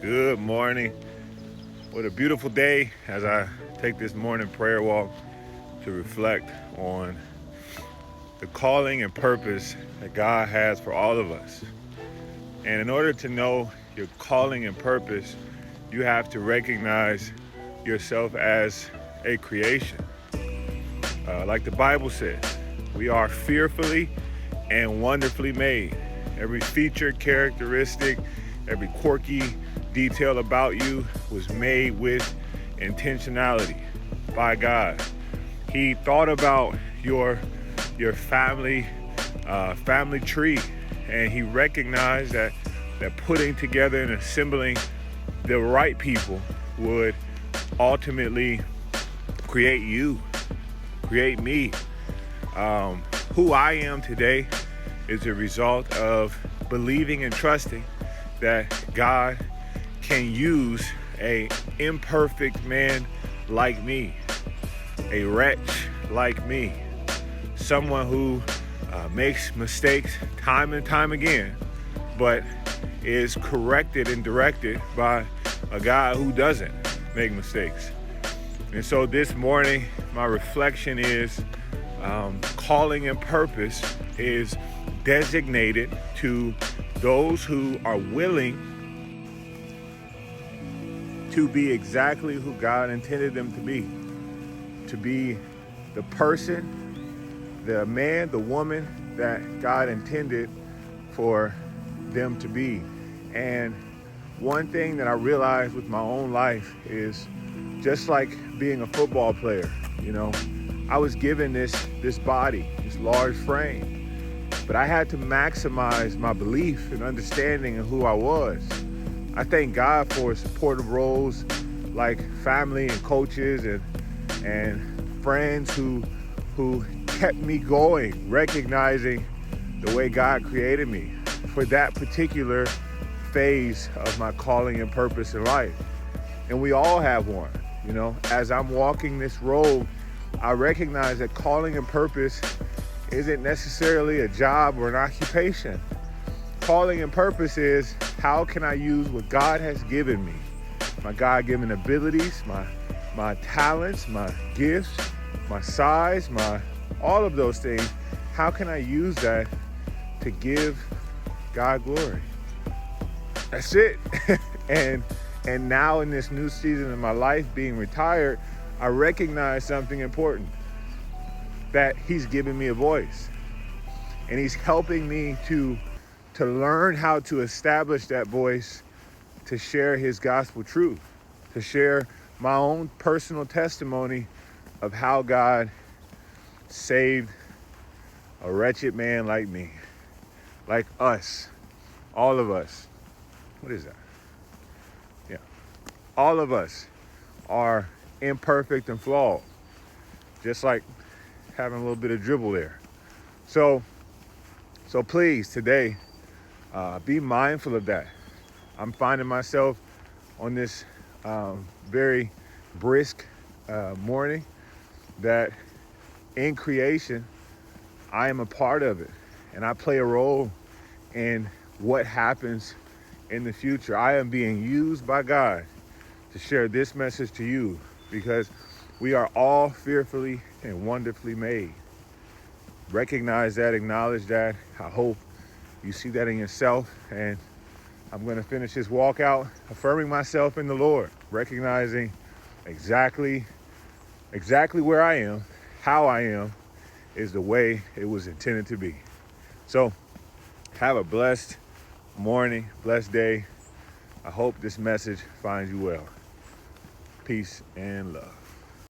Good morning. What a beautiful day as I take this morning prayer walk to reflect on the calling and purpose that God has for all of us. And in order to know your calling and purpose, you have to recognize yourself as a creation. Like the Bible says, we are fearfully and wonderfully made. Every feature, characteristic, every quirky detail about you was made with intentionality by God. He thought about your family tree, and he recognized that putting together and assembling the right people would ultimately create you, create me. Who I am today is a result of believing and trusting that God can use a imperfect man like me, a wretch like me, someone who makes mistakes time and time again, but is corrected and directed by a God who doesn't make mistakes. And so this morning, my reflection is calling and purpose is designated to those who are willing to be exactly who God intended them to be the person, the man, the woman that God intended for them to be. And one thing that I realized with my own life is just like being a football player, I was given this body, this large frame, but I had to maximize my belief and understanding of who I was. I thank God for supportive roles like family and coaches and friends who kept me going, recognizing the way God created me for that particular phase of my calling and purpose in life. And we all have one. As I'm walking this road, I recognize that calling and purpose isn't necessarily a job or an occupation. Calling and purpose is, how can I use what God has given me? My God-given abilities, my talents, my gifts, my size, all of those things. How can I use that to give God glory? That's it. And now in this new season of my life, being retired, I recognize something important, that he's given me a voice, and he's helping me to learn how to establish that voice, to share his gospel truth, to share my own personal testimony of how God saved a wretched man like me, like us, all of us. What is that? Yeah. All of us are imperfect and flawed, just like having a little bit of dribble there. So please today, be mindful of that. I'm finding myself on this very brisk morning that in creation, I am a part of it, and I play a role in what happens in the future. I am being used by God to share this message to you, because we are all fearfully and wonderfully made. Recognize that, acknowledge that. I hope you see that in yourself. And I'm going to finish this walk out affirming myself in the Lord, recognizing exactly where I am, how I am, is the way it was intended to be. So have a blessed morning, blessed day. I hope this message finds you well. Peace and love.